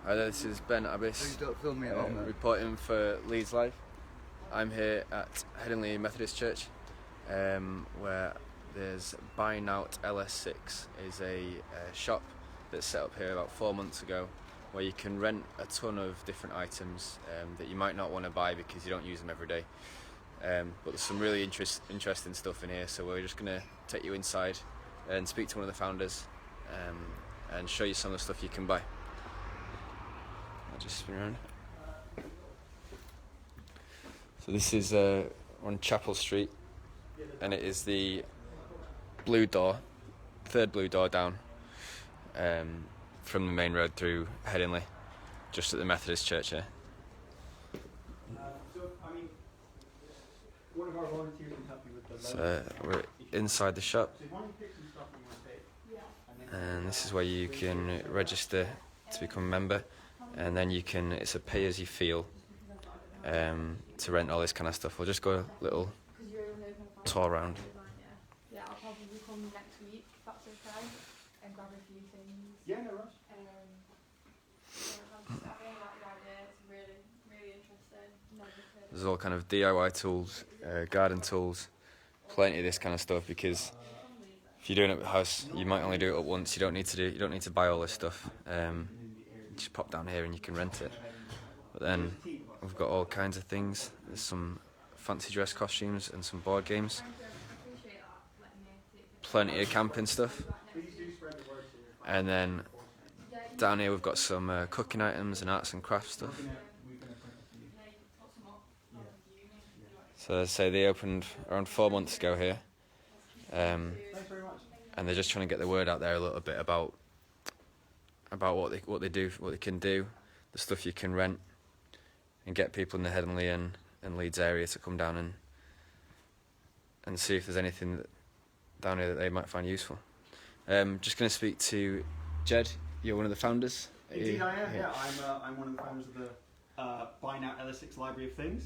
Hi there, this is Ben Abbas, Please don't film me at home, reporting for Leeds Live. I'm here at Headingley Methodist Church, where there's Buy Nowt LS6 is a shop that's set up here about 4 months ago, where you can rent a ton of different items that you might not want to buy because you don't use them every day. But there's some really interesting stuff in here, so we're just going to take you inside and speak to one of the founders and show you some of the stuff you can buy. I'll just spin around. So this is on Chapel Street, and it is the blue door, third blue door down from the main road through Headingley, just at the Methodist Church here. One of our volunteers can help you with the So we're inside the shop, and this is where you can register to become a member, and then you can, it's a pay as you feel to rent all this kind of stuff. We'll just go a little tour around. Yeah, I'll probably come next week if that's okay, and grab a few things. Yeah, no rush. I really like the idea. It's really interesting. There's all kind of DIY tools, garden tools, plenty of this kind of stuff, because if you're doing it at the house, you might only do it up once. You don't need to buy all this stuff. Just pop down here and you can rent it. But then we've got all kinds of things. There's some fancy dress costumes and some board games. Plenty of camping stuff. And then down here we've got some cooking items and arts and crafts stuff. So as I say, they opened around 4 months ago here. And they're just trying to get the word out there a little bit about what they do, what they can do, the stuff you can rent, and get people in the Headingley and Leeds area to come down and see if there's anything down here that they might find useful. Just going to speak to Jed. You're one of the founders. Indeed, I am. Yeah, I'm one of the founders of the Buy Nowt LS6 Library of Things.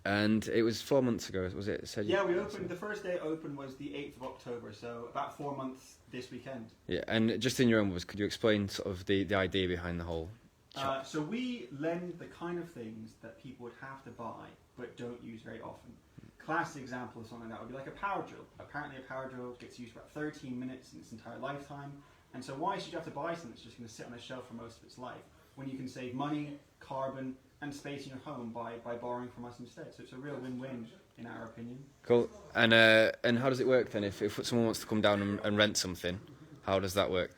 And it was 4 months ago, was it? Yeah, we opened. The first day open was the 8th of October, so about 4 months this weekend. Yeah, and just in your own words, could you explain sort of the idea behind the whole shop? So we lend the kind of things that people would have to buy but don't use very often. Classic example of something like that would be like a power drill. Apparently a power drill gets used for about 13 minutes in its entire lifetime, and so why should you have to buy something that's just going to sit on a shelf for most of its life when you can save money, carbon, and space in your home by borrowing from us instead? So it's a real win-win in our opinion. Cool. And how does it work then? If someone wants to come down and rent something, how does that work?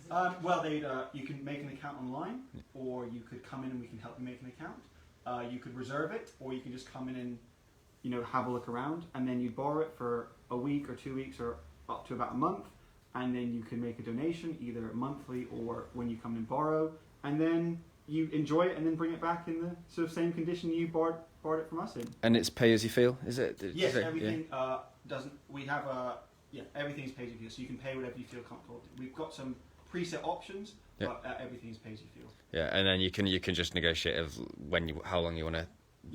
Well, you can make an account online, or you could come in and we can help you make an account. You could reserve it, or you can just come in and have a look around, and then you borrow it for a week or 2 weeks or up to about a month, and then you can make a donation either monthly or when you come in and borrow, and then you enjoy it and then bring it back in the sort of same condition you borrowed it from us in. And it's pay as you feel, is it? Yes, everything everything's pay as you feel, so you can pay whatever you feel comfortable. We've got some preset options, but everything is pay as you feel. Yeah, and then you can just negotiate of how long you want to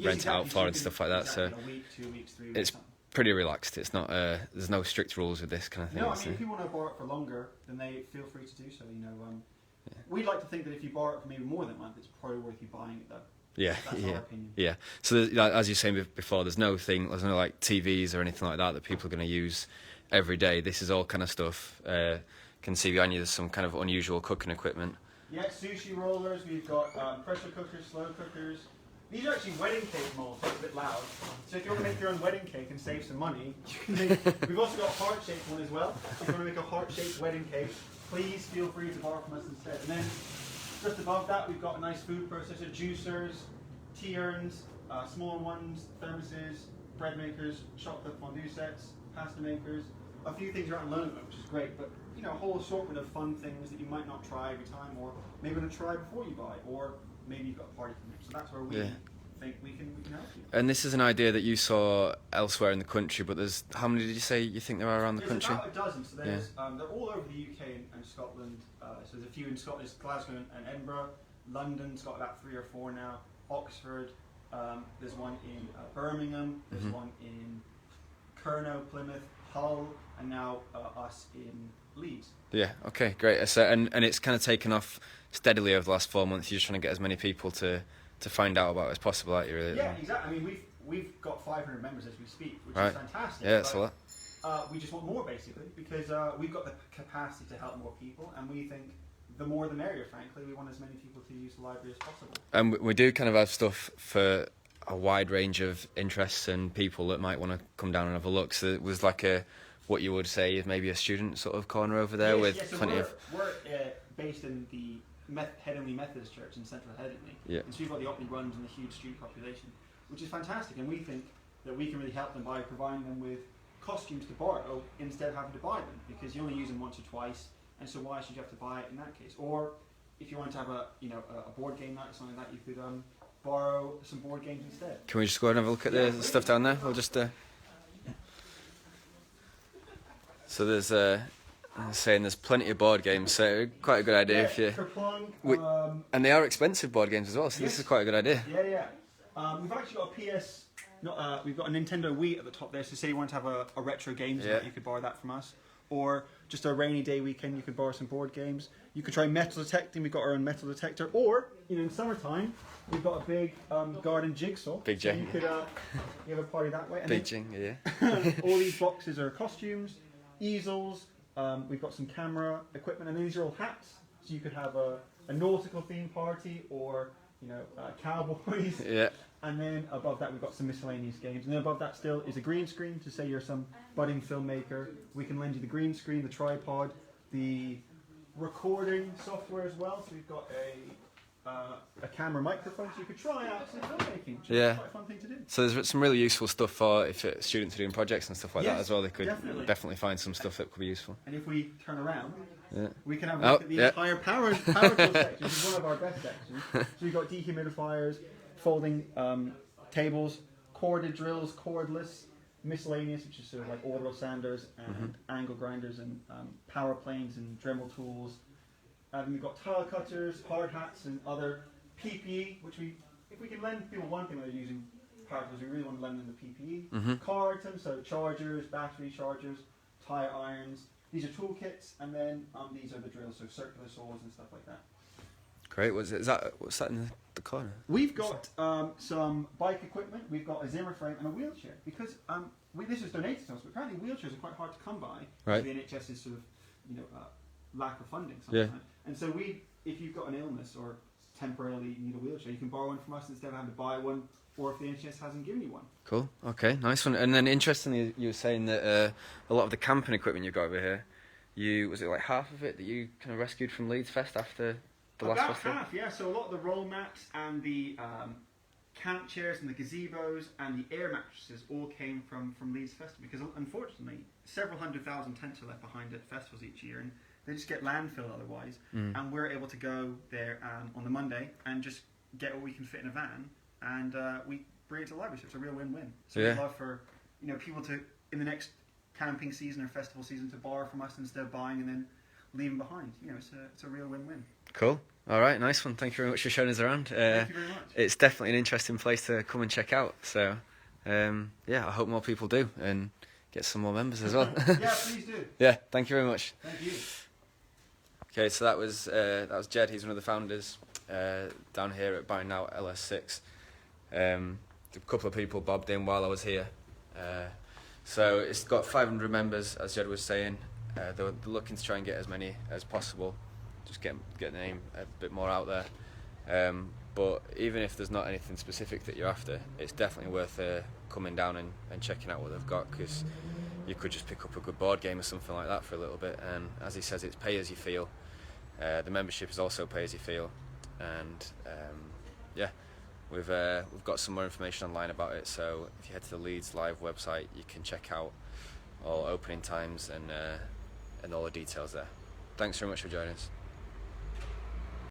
rent it out for and stuff like that. So a week, 2 weeks, 3 weeks. It's pretty relaxed. It's not there's no strict rules with this kind of thing. No, I mean if you want to borrow it for longer, then they feel free to do so. We'd like to think that if you borrow it for maybe more than a month, it's probably worth you buying it though. Yeah, that's our opinion. Yeah. So as you were saying before, there's no like TVs or anything like that people are going to use every day. This is all kind of stuff. Can see behind you there's some kind of unusual cooking equipment. Yeah, sushi rollers. We've got pressure cookers, slow cookers. These are actually wedding cake molds, so it's a bit loud. So if you want to make your own wedding cake and save some money, you can make. We've also got a heart-shaped one as well. So if you want to make a heart-shaped wedding cake, please feel free to borrow from us instead. And then just above that, we've got a nice food processor, juicers, tea urns, small ones, thermoses, bread makers, chocolate fondue sets, pasta makers. A few things around loan, which is great, but a whole assortment of fun things that you might not try every time, or maybe want to try before you buy, or maybe you've got a party coming up. So that's where we think we can help you. And this is an idea that you saw elsewhere in the country, but there's, how many did you say you think there are around the country? About a dozen. So there's, they're all over the UK and Scotland. So there's a few in Scotland, there's Glasgow and Edinburgh. London's got about 3 or 4 now. Oxford, there's one in Birmingham, there's one in Kernow, Plymouth, Hull, and now us in Leeds. Yeah, okay, great. So, and it's kind of taken off steadily over the last 4 months. You're just trying to get as many people to find out about it as possible, aren't you? Really? Yeah, exactly. I mean, we've got 500 members as we speak, which Right. is fantastic. Yeah, that's a lot. We just want more, basically, because we've got the capacity to help more people, and we think the more the merrier, frankly. We want as many people to use the library as possible. And we do kind of have stuff for a wide range of interests and people that might want to come down and have a look. So it was like what you would say is maybe a student sort of corner over there with so plenty of... We're based in the Headingley Methodist Church in central Headingley. Yeah. And so we've got the Otley runs and the huge student population, which is fantastic. And we think that we can really help them by providing them with costumes to borrow instead of having to buy them, because you only use them once or twice, and so why should you have to buy it in that case? Or if you want to have a board game night or something like that, you could borrow some board games instead. Can we just go ahead and have a look at the stuff down there? We'll just... So there's saying there's plenty of board games, so quite a good idea if you... Kerplunk, and they are expensive board games as well, so yes. this is quite a good idea. Yeah. We've actually got a PS... we've got a Nintendo Wii at the top there, so say you want to have a retro games night, you could borrow that from us. Or just a rainy day weekend, you could borrow some board games. You could try metal detecting, we've got our own metal detector. Or, in summertime, we've got a big garden jigsaw. Big so jig. you could you have a party that way. And Big jing, yeah. all these boxes are costumes, easels, we've got some camera equipment, and these are all hats. So you could have a nautical theme party, or cowboys. Yeah. And then above that we've got some miscellaneous games. And then above that still is a green screen, to say you're some budding filmmaker. We can lend you the green screen, the tripod, the recording software as well. So we've got a camera microphone, so you could try out some filmmaking, which is quite a fun thing to do. So there's some really useful stuff for if students are doing projects and stuff like that as well. They could definitely find some stuff that could be useful. And if we turn around, we can have a Oh, look at the entire power tool section, which is one of our best sections. So we've got dehumidifiers, folding tables, corded drills, cordless, miscellaneous, which is sort of like orbital sanders and angle grinders, and power planes and Dremel tools. And we've got tile cutters, hard hats, and other PPE, which if we can lend people one thing when they're using power tools, we really want to lend them the PPE. Car items, so chargers, battery chargers, tire irons. These are toolkits, and then these are the drills, so circular saws and stuff like that. Great. What's that in the corner? We've got some bike equipment. We've got a Zimmer frame and a wheelchair, because this was donated to us, but apparently wheelchairs are quite hard to come by. Right. The NHS's sort of lack of funding sometimes. Yeah. And so if you've got an illness or temporarily need a wheelchair, you can borrow one from us instead of having to buy one, or if the NHS hasn't given you one. Cool. Okay. Nice one. And then interestingly, you were saying that a lot of the camping equipment you've got over here, was it like half of it that you kind of rescued from Leeds Fest after the last festival? About half, yeah. So a lot of the roll mats and the camp chairs and the gazebos and the air mattresses all came from Leeds Festival, because unfortunately several 100,000 tents are left behind at festivals each year, and they just get landfilled otherwise. And we're able to go there on the Monday and just get what we can fit in a van, and we bring it to the library. So it's a real win-win. So we'd love for people to, in the next camping season or festival season, to borrow from us instead of buying and then leaving behind. It's a real win-win. Cool. All right, nice one. Thank you very much for showing us around. Thank you very much. It's definitely an interesting place to come and check out. So, I hope more people do and get some more members as well. Yeah, please do. Yeah, thank you very much. Thank you. Okay, so that was Jed. He's one of the founders down here at Nowt LS6. A couple of people bobbed in while I was here. So it's got 500 members, as Jed was saying. They're looking to try and get as many as possible. Just get the name a bit more out there. But even if there's not anything specific that you're after, it's definitely worth coming down and checking out what they've got, because you could just pick up a good board game or something like that for a little bit. And as he says, it's pay as you feel. The membership is also pay as you feel. And we've got some more information online about it. So if you head to the Leeds Live website, you can check out all opening times and all the details there. Thanks very much for joining us.